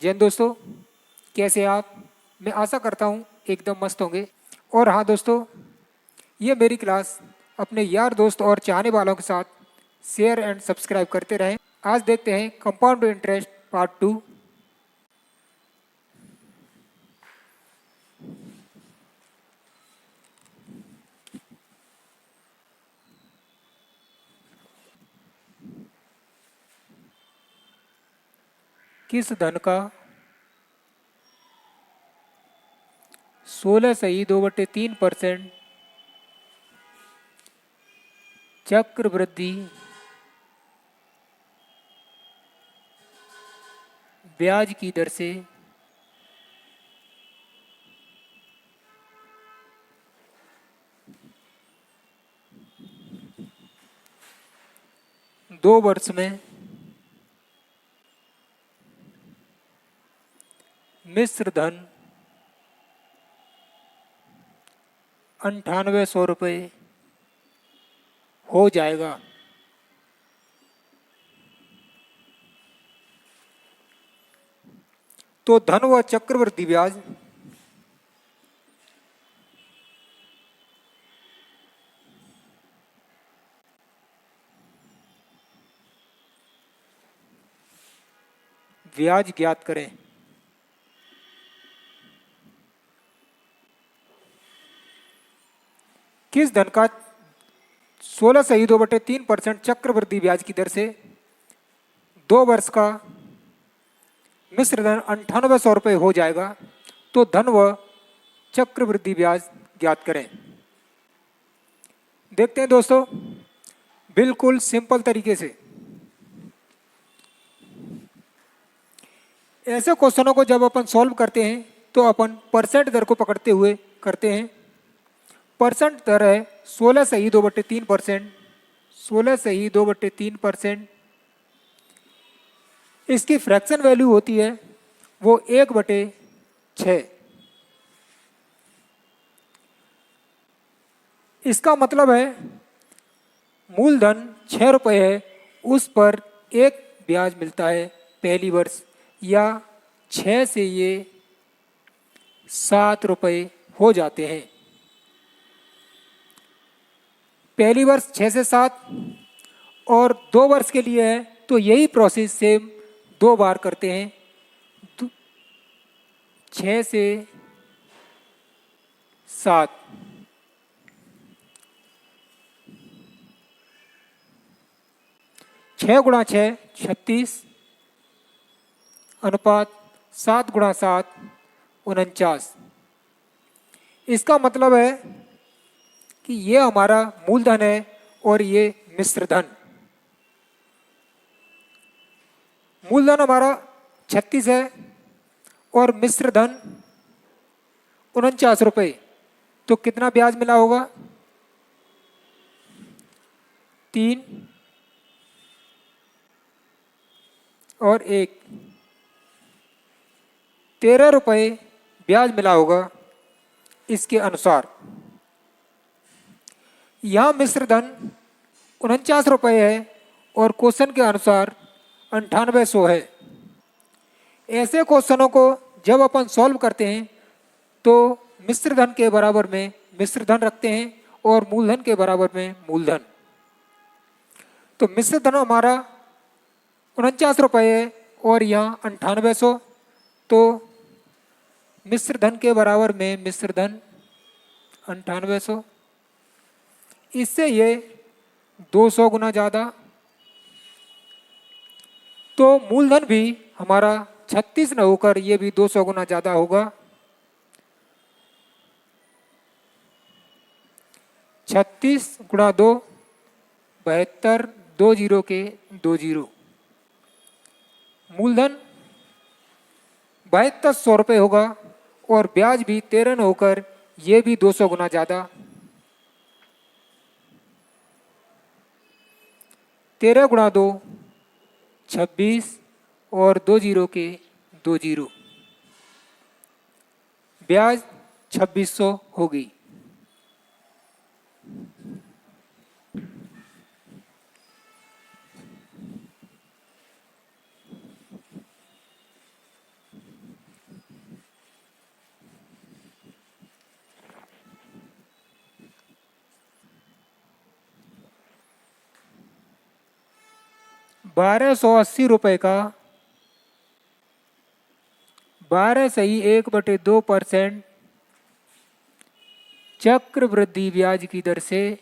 जैन दोस्तों, कैसे आप? मैं आशा करता हूँ एकदम मस्त होंगे। और हाँ दोस्तों, ये मेरी क्लास अपने यार दोस्त और चाहने वालों के साथ शेयर एंड सब्सक्राइब करते रहें। आज देखते हैं कंपाउंड इंटरेस्ट पार्ट 2। किस धन का 16 सही 2/3% चक्रवृद्धि ब्याज की दर से 2 वर्ष में मिश्र धन 9800 रुपये हो जाएगा। तो धन व चक्रवृद्धि ब्याज ब्याज ज्ञात करें। किस धन का 16 सही 2/3% चक्रवृद्धि ब्याज की दर से 2 वर्ष का मिश्र धन 9800 रुपये हो जाएगा। तो धन व चक्रवृद्धि ब्याज ज्ञात करें। देखते हैं दोस्तों, बिल्कुल सिंपल तरीके से। ऐसे क्वेश्चनों को जब अपन सॉल्व करते हैं तो अपन परसेंट दर को पकड़ते हुए करते हैं। परसेंट दर है 16 सही 2/3%। 16 सही 2/3%। इसकी फ्रैक्शन वैल्यू होती है वो 1/6। इसका मतलब है मूलधन 6 रुपये है, उस पर 1 ब्याज मिलता है पहली वर्ष, या 6 से ये 7 रुपये हो जाते हैं। पहली वर्ष 6 से 7 और 2 वर्ष के लिए है तो यही प्रोसेस सेम 2 बार करते हैं। 6 से 7, 6 गुणा 6 36 अनुपात 7 गुणा 7 49। इसका मतलब है कि ये हमारा मूलधन है और ये मिश्र धन। मूलधन हमारा 36 है और मिश्र धन 49 रुपये। तो कितना ब्याज मिला होगा? 3 और 1, 13 रुपये ब्याज मिला होगा। इसके अनुसार यहाँ मिश्र धन 49 रुपये है और क्वेश्चन के अनुसार 9800 है। ऐसे क्वेश्चनों को जब अपन सॉल्व करते हैं तो मिश्र धन के बराबर में मिश्र धन रखते हैं और मूलधन के बराबर में मूलधन। तो मिश्र धन हमारा 49 रुपये है और यहाँ 9800। तो मिश्र धन के बराबर में मिश्र धन 9800। इससे ये 200 गुना ज़्यादा। तो मूलधन भी हमारा 36 न होकर ये भी 200 गुना ज़्यादा होगा। 36 गुणा 2 72, 2 जीरो के 2 जीरो। मूलधन 7200 रुपये होगा और ब्याज भी 13 न होकर ये भी 200 गुना ज़्यादा। 13 गुणा 2 26 और 2 जीरो के 2 जीरो। ब्याज 2600 होगी। ₹1280 का 12.1/2% चक्रवृद्धि ब्याज की दर से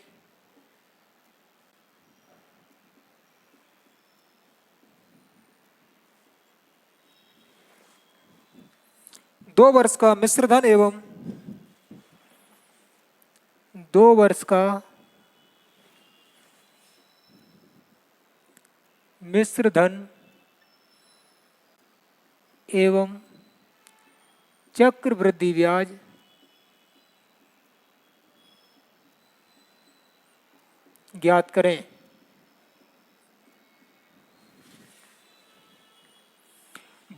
2 वर्ष का मिश्र धन एवं 2 वर्ष का मिश्र धन एवं चक्रवृद्धि ब्याज ज्ञात करें।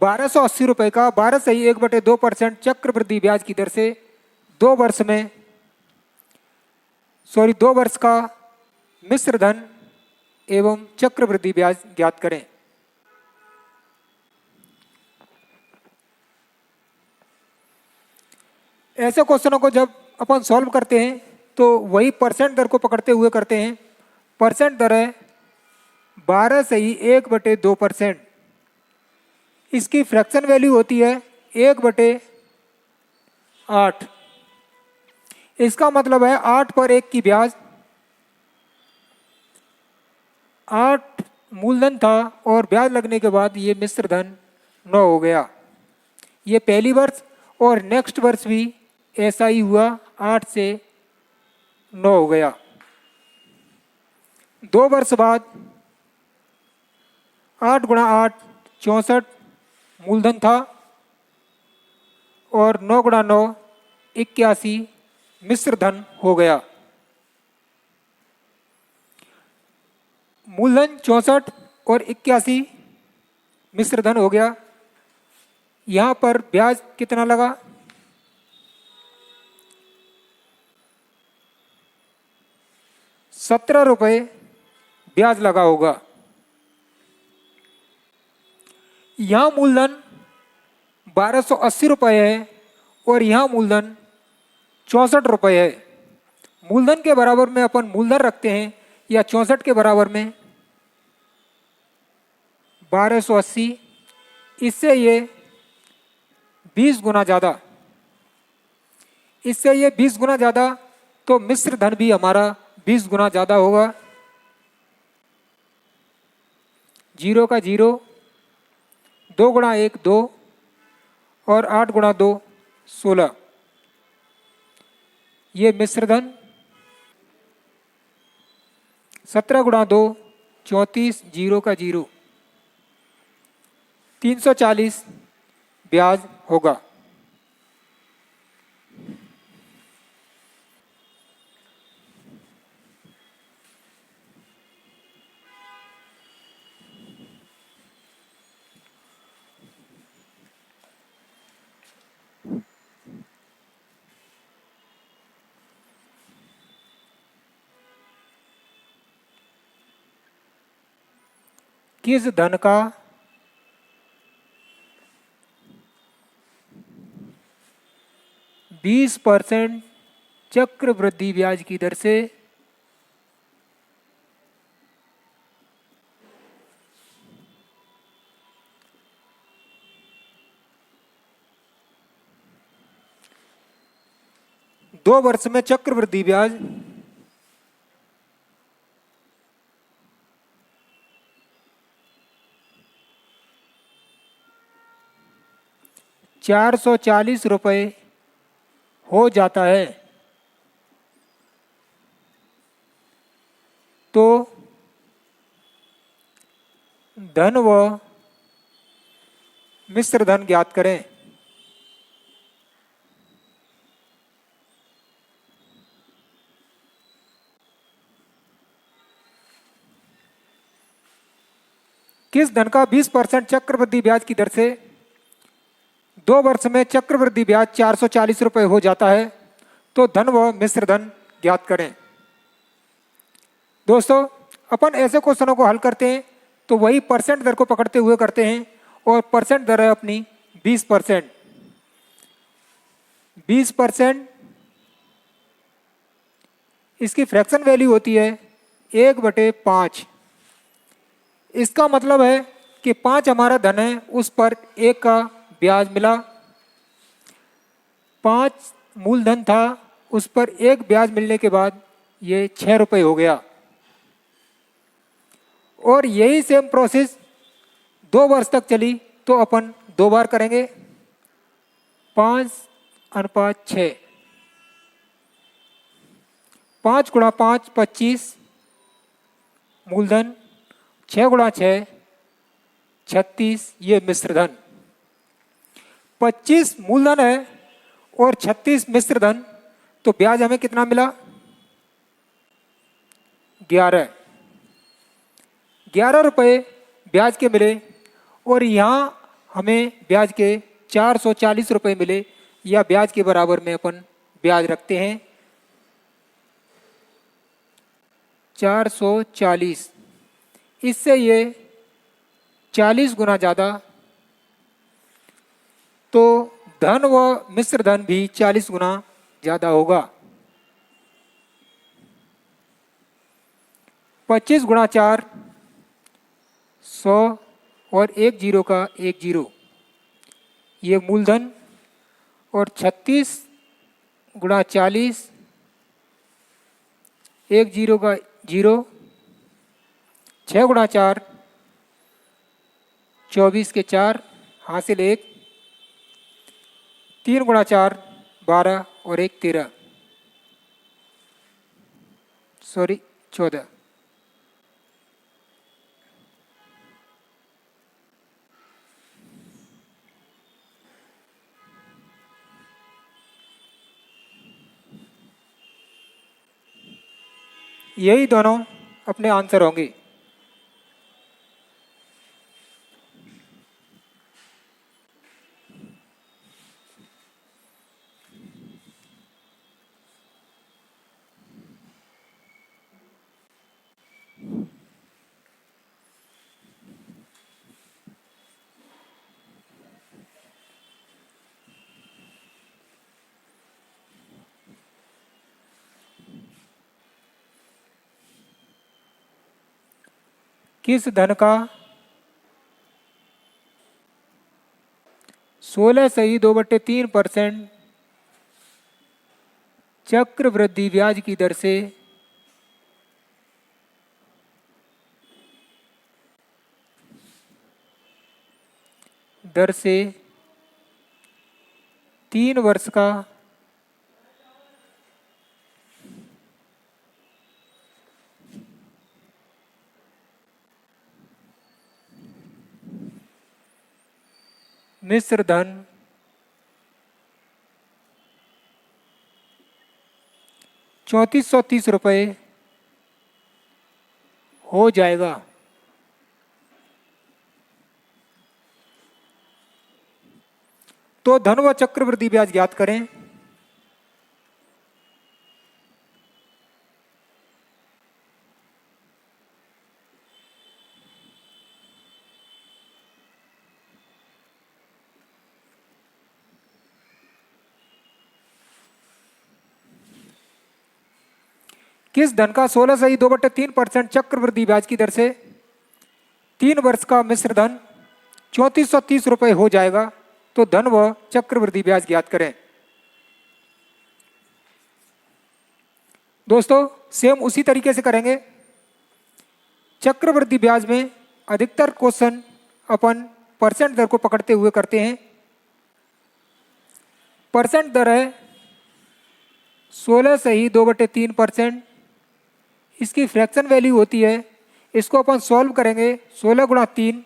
1280 का 12.1/2% चक्रवृद्धि ब्याज की दर से 2 वर्ष का मिश्र धन एवं चक्रवृद्धि ब्याज ज्ञात करें। ऐसे क्वेश्चनों को जब अपन सॉल्व करते हैं तो वही परसेंट दर को पकड़ते हुए करते हैं। परसेंट दर है 12.1/2%। इसकी फ्रैक्शन वैल्यू होती है 1/8। इसका मतलब है 8 पर 1 की ब्याज। 8 मूलधन था और ब्याज लगने के बाद ये मिश्र धन 9 हो गया। ये पहली वर्ष और नेक्स्ट वर्ष भी ऐसा ही हुआ, 8 से 9 हो गया। 2 वर्ष बाद 8 गुणा 8 64 मूलधन था और 9 गुणा 9 81 मिश्र धन हो गया। मूलधन 64 और 81 मिश्र धन हो गया। यहाँ पर ब्याज कितना लगा? 17 रुपये ब्याज लगा होगा। यहाँ मूलधन 1280 रुपये है और यहाँ मूलधन 64 रुपये है। मूलधन के बराबर में अपन मूलधन रखते हैं या 64 के बराबर में 1280, इससे ये 20 गुना ज़्यादा, इससे ये 20 गुना ज़्यादा, तो मिश्र धन भी हमारा 20 गुना ज़्यादा होगा। 0 का 0, 2 गुणा 1 2 और 8 गुणा 2 16। ये मिश्र धन 17 गुणा 2 34, 0 का 0, 340 ब्याज होगा। किस धन का 20% चक्रवृद्धि ब्याज की दर से 2 वर्ष में चक्रवृद्धि ब्याज 440 रुपये हो जाता है, तो धन व मिश्र धन ज्ञात करें। किस धन का 20% चक्रवृद्धि ब्याज की दर से 2 वर्ष में चक्रवृद्धि ब्याज 440 रुपये हो जाता है, तो धन व मिश्र धन ज्ञात करें। दोस्तों, अपन ऐसे क्वेश्चनों को हल करते हैं तो वही परसेंट दर को पकड़ते हुए करते हैं और परसेंट दर है अपनी 20%। 20% इसकी फ्रैक्शन वैल्यू होती है 1/5। इसका मतलब है कि 5 हमारा धन है, उस पर 1 का ब्याज मिला। 5 मूलधन था, उस पर 1 ब्याज मिलने के बाद ये 6 रुपये हो गया। और यही सेम प्रोसेस 2 वर्ष तक चली तो अपन 2 बार करेंगे। 5:6, 5 गुणा 5 25 मूलधन, 6 गुणा 6 36, ये मिश्र धन। 25 मूलधन है और 36 मिश्र धन, तो ब्याज हमें कितना मिला? 11 रुपये ब्याज के मिले। और यहाँ हमें ब्याज के 440 रुपये मिले, या ब्याज के बराबर में अपन ब्याज रखते हैं 440। इससे ये 40 गुना ज़्यादा, तो धन व मिश्र धन भी 40 गुना ज़्यादा होगा। 25 गुणा 4 100, और 1 जीरो का 1 जीरो, ये मूलधन। और 36 गुणा 40, 1 जीरो का 0, 6 गुणा 4 24 के 4 हासिल 1, 3 गुणा 4 12 और 1 13, सॉरी 14। यही दोनों अपने आंसर होंगे। किस धन का 16.2/3% चक्रवृद्धि ब्याज की दर से 3 वर्ष का मिश्र धन 3430 रुपये हो जाएगा। तो धन व चक्रवृद्धि ब्याज ज्ञात करें। किस धन का 16.2/3% चक्रवृद्धि ब्याज की दर से 3 वर्ष का मिश्र धन 3430 रुपये हो जाएगा। तो धन व चक्रवृद्धि ब्याज ज्ञात करें। दोस्तों सेम उसी तरीके से करेंगे। चक्रवृद्धि ब्याज में अधिकतर क्वेश्चन अपन परसेंट दर को पकड़ते हुए करते हैं। परसेंट दर है 16.2/3%। इसकी फ्रैक्शन वैल्यू होती है, इसको अपन सॉल्व करेंगे। 16 गुणा 3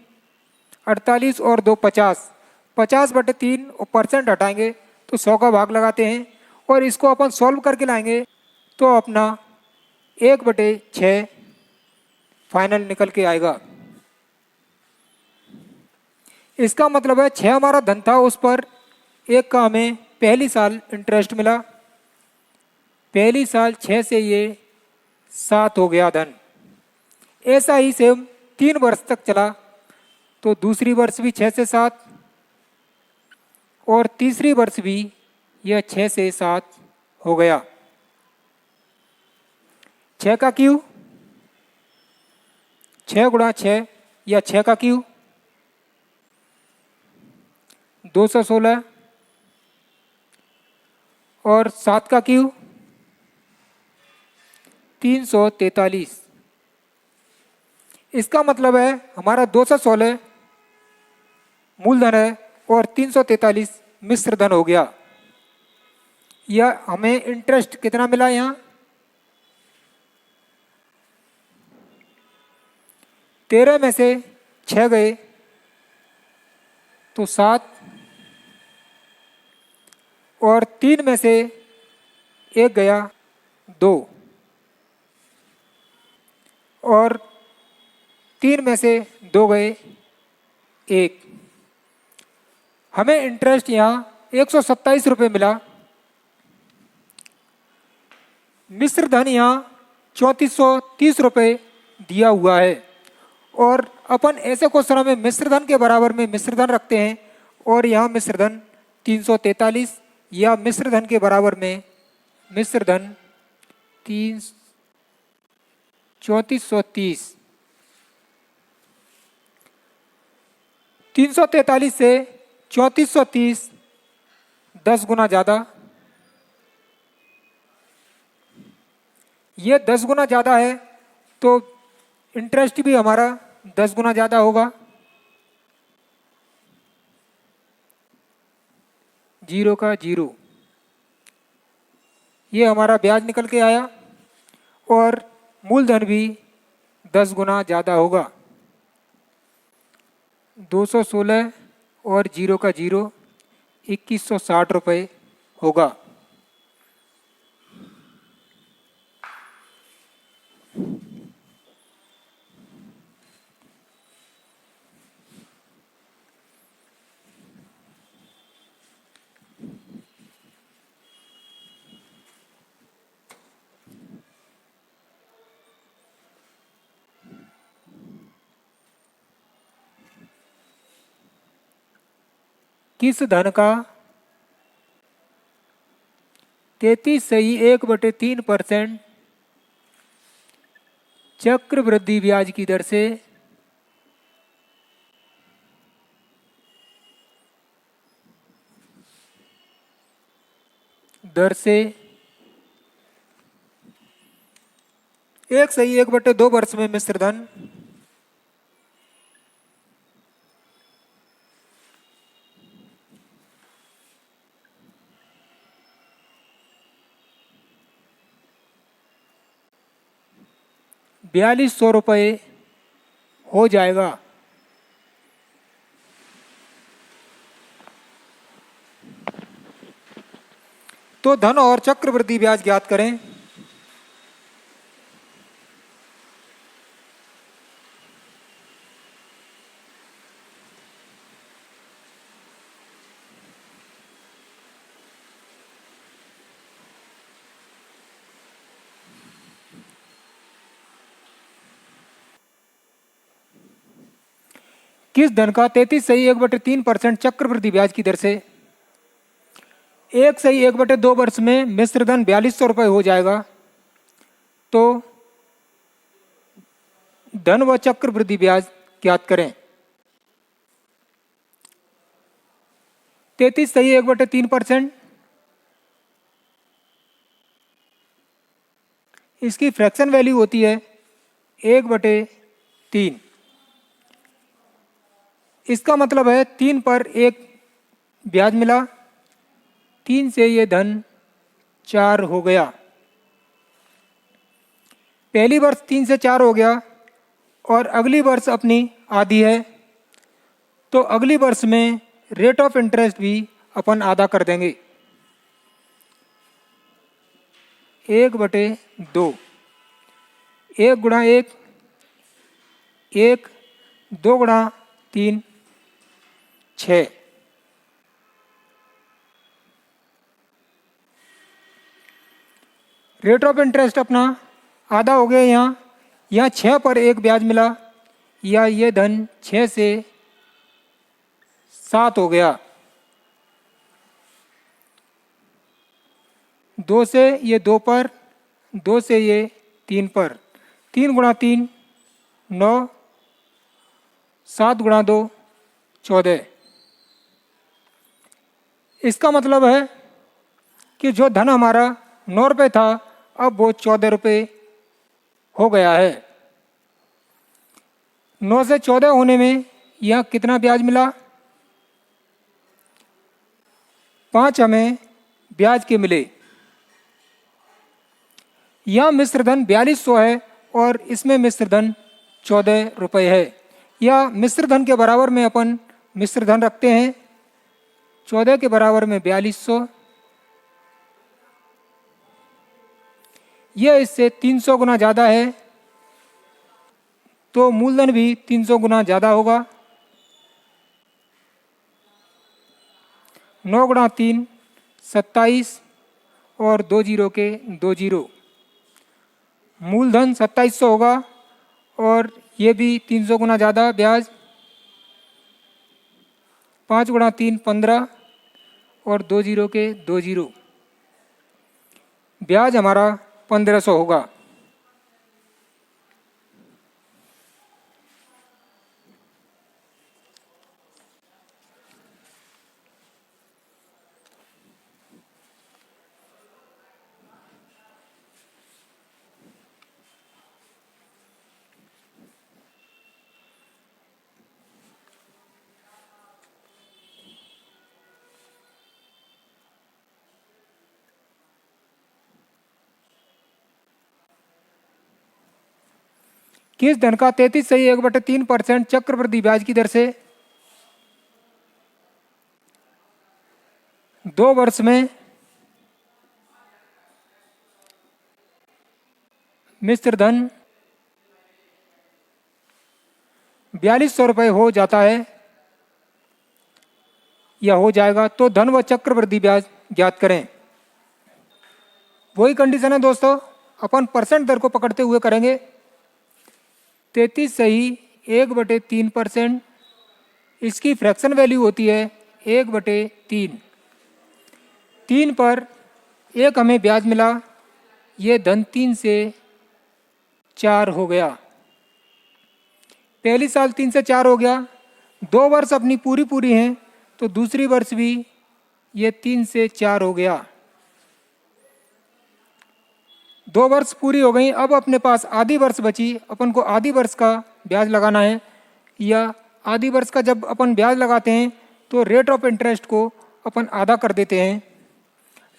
48 और 2 50, 50/3 और परसेंट हटाएंगे तो 100 का भाग लगाते हैं। और इसको अपन सॉल्व करके लाएंगे तो अपना 1/6 फाइनल निकल के आएगा। इसका मतलब है 6 हमारा धन था, उस पर 1 का हमें पहली साल इंटरेस्ट मिला। पहली साल 6 से ये 7 हो गया धन। ऐसा ही सेम 3 वर्ष तक चला, तो दूसरी वर्ष भी 6 से 7 और तीसरी वर्ष भी यह 6 से 7 हो गया। 6 का क्यू 6 गुणा 6, या 6 का क्यू 216 और 7 का क्यू 343। इसका मतलब है हमारा 216 मूलधन है और 343 मिश्र धन हो गया। यह हमें इंटरेस्ट कितना मिला यहाँ 13 में से 6 गए तो 7 और 3 में से 1 गया 2 और 3 में से 2 गए 1। हमें इंटरेस्ट यहाँ 127 रुपये मिला। मिश्र धन यहाँ 3430 रुपये दिया हुआ है और अपन ऐसे क्वेश्चनों में मिश्र धन के बराबर में मिश्र धन रखते हैं और यहाँ मिश्र धन 343 या मिश्र धन के बराबर में मिश्र धन 3430। 343 से 3430 10 गुना ज़्यादा, ये 10 गुना ज़्यादा है तो इंटरेस्ट भी हमारा 10 गुना ज़्यादा होगा। 0 का 0, ये हमारा ब्याज निकल के आया और मूलधन भी 10 गुना ज़्यादा होगा। 216 और 0 का 0 2160 रुपये होगा। किस धन का 33.1/3% चक्रवृद्धि ब्याज की दर से दर से 1/1/2 वर्ष में मिश्र धन 4200 रुपये हो जाएगा। तो धन और चक्रवृद्धि ब्याज ज्ञात करें। किस धन का 33.1/3% चक्रवृद्धि ब्याज की दर से 1/1/2 वर्ष में मिश्र धन 4200 रुपये हो जाएगा। तो धन व चक्रवृद्धि ब्याज ज्ञात करें। 33/1/3% इसकी फ्रैक्शन वैल्यू होती है 1/3। इसका मतलब है 3 पर 1 ब्याज मिला, 3 से ये धन 4 हो गया। पहली वर्ष 3 से 4 हो गया और अगली वर्ष अपनी आधी है तो अगली वर्ष में रेट ऑफ इंटरेस्ट भी अपन आधा कर देंगे 1/2। 1 गुणा 1 1, 2 गुणा 3 6। रेट ऑफ इंटरेस्ट अपना आधा हो गया। यहाँ 6 पर 1 ब्याज मिला या ये धन 6 से 7 हो गया। 2 से ये 2 पर, 2 से ये 3 पर, 3 गुणा 3 9 7 गुणा 2 14। इसका मतलब है कि जो धन हमारा 9 रुपये था अब वो 14 रुपये हो गया है। 9 से 14 होने में यह कितना ब्याज मिला? 5 हमें ब्याज के मिले। यह मिश्र धन 4200 है और इसमें मिश्र धन 14 रुपये है। यह मिश्र धन के बराबर में अपन मिश्र धन रखते हैं। 14 के बराबर में 4200, यह इससे 300 गुना ज़्यादा है तो मूलधन भी 300 गुना ज़्यादा होगा। 9 गुणा 3 27 और 2 जीरो के 2 जीरो, मूलधन 2700 होगा और ये भी 300 गुना ज़्यादा ब्याज। 5 गुणा 3 15 और 2 जीरो के 2 जीरो, ब्याज हमारा 1500 होगा। किस धन का 33.1/3% चक्रवृद्धि ब्याज की दर से 2 वर्ष में मिश्र धन 4200 रुपये हो जाता है या हो जाएगा, तो धन व चक्रवृद्धि ब्याज ज्ञात करें। वही कंडीशन है दोस्तों, अपन परसेंट दर को पकड़ते हुए करेंगे। 33 सही 1/3%, इसकी फ्रैक्शन वैल्यू होती है 1/3। 3 पर 1 हमें ब्याज मिला, ये धन 3 से 4 हो गया। पहली साल 3 से 4 हो गया। 2 वर्ष अपनी पूरी हैं तो दूसरी वर्ष भी ये 3 से 4 हो गया। 2 वर्ष पूरी हो गई। अब अपने पास आधी वर्ष बची, अपन को आधी वर्ष का ब्याज लगाना है। या आधी वर्ष का जब अपन ब्याज लगाते हैं तो रेट ऑफ इंटरेस्ट को अपन आधा कर देते हैं।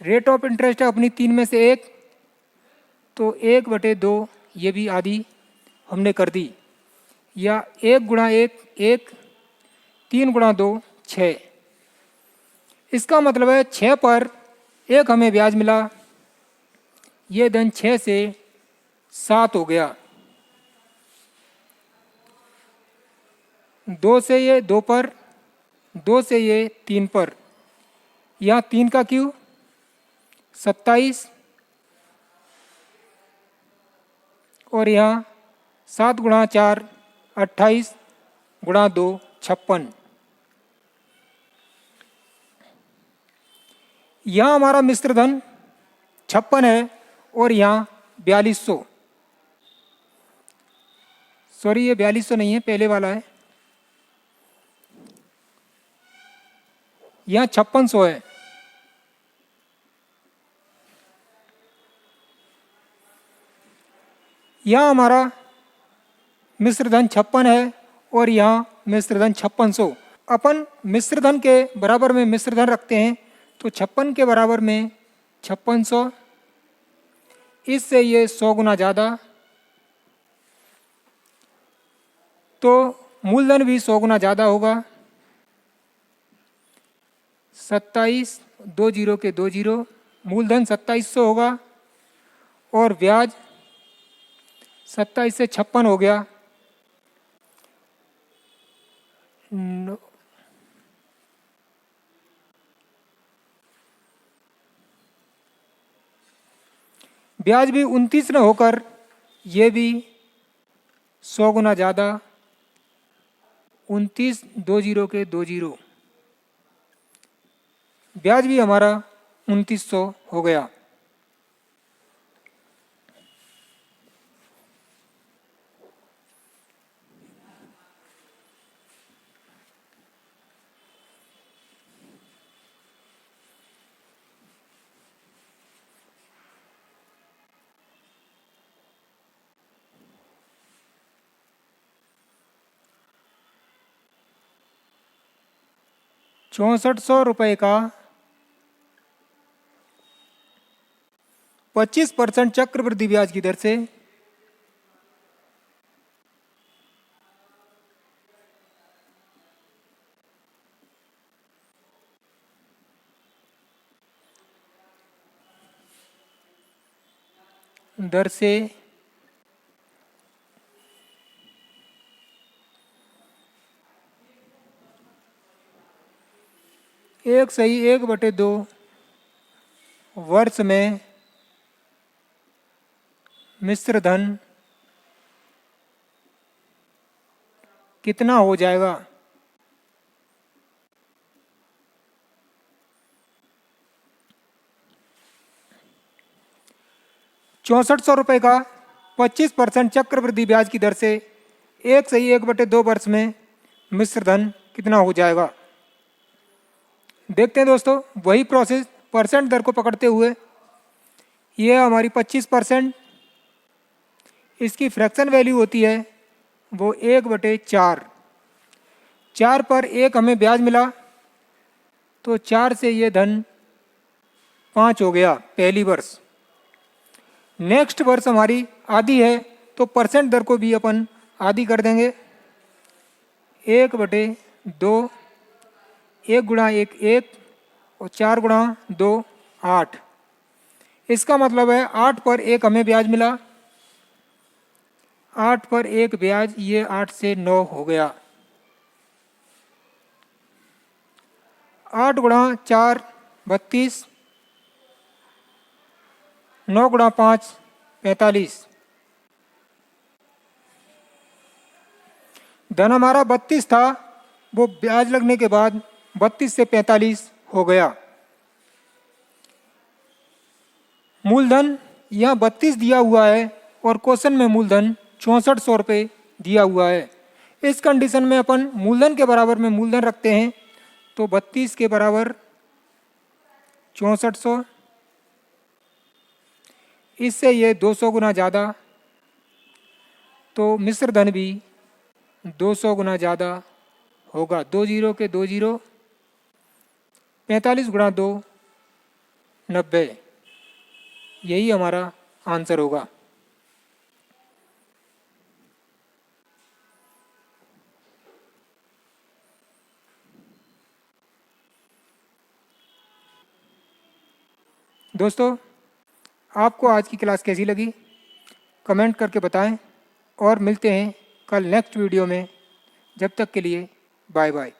रेट ऑफ इंटरेस्ट है अपनी 3 में से 1, तो 1/2 ये भी आधी हमने कर दी। या 1 गुणा 1 1, 3 गुणा 2 6। इसका मतलब है 6 पर 1 हमें ब्याज मिला, ये धन 6 से 7 हो गया। 2 से ये 2 पर, 2 से ये 3 पर, यहाँ 3 का क्यू 27 और यहाँ 7 गुणा 4 28 गुणा 2 56। यहाँ हमारा मिश्र धन 56 है और यहाँ 4200, सॉरी ये 4200 नहीं है, पहले वाला है, यहाँ 5600 है। यहाँ हमारा मिश्र धन 56 है और यहाँ मिश्र धन 5600। अपन मिश्र धन के बराबर में मिश्र धन रखते हैं तो 56 के बराबर में 5600, इससे ये 100 गुना ज़्यादा, तो मूलधन भी 100 गुना ज़्यादा होगा। 27 2 जीरो के 2 जीरो, मूलधन 2700 होगा और ब्याज 27 से 56 हो गया। ब्याज भी 29 न होकर ये भी 100 गुना ज़्यादा, 29 2 जीरो के 2 जीरो, ब्याज भी हमारा 2900 हो गया। ₹6400 का 25% चक्रवृद्धि ब्याज की दर से एक सही 1/2 वर्ष में मिश्र धन कितना हो जाएगा? ₹6400 का 25% चक्रवृद्धि ब्याज की दर से एक सही 1/2 वर्ष में मिश्र धन कितना हो जाएगा? देखते हैं दोस्तों, वही प्रोसेस परसेंट दर को पकड़ते हुए। ये हमारी 25%, इसकी फ्रैक्शन वैल्यू होती है वो 1/4। 4 पर 1 हमें ब्याज मिला तो 4 से ये धन 5 हो गया पहली वर्ष। नेक्स्ट वर्ष हमारी आधी है तो परसेंट दर को भी अपन आधी कर देंगे। 1/2, 1 गुणा 1 1 और 4 गुणा 2 8। इसका मतलब है 8 पर 1 हमें ब्याज मिला, 8 पर 1 ब्याज, ये 8 से 9 हो गया। 8 गुणा 4 32, 9 गुणा 5 45। धन हमारा 32 था, वो ब्याज लगने के बाद 32 से 45 हो गया। मूलधन यहाँ 32 दिया हुआ है और क्वेश्चन में मूलधन ₹6400 दिया हुआ है। इस कंडीशन में अपन मूलधन के बराबर में मूलधन रखते हैं तो 32 के बराबर 6400, इससे ये 200 गुना ज़्यादा, तो मिश्र धन भी 200 गुना ज़्यादा होगा। 2 जीरो के 2 जीरो, 45 गुणा 2 90, यही हमारा आंसर होगा। दोस्तों, आपको आज की क्लास कैसी लगी कमेंट करके बताएं और मिलते हैं कल नेक्स्ट वीडियो में। जब तक के लिए बाय बाय।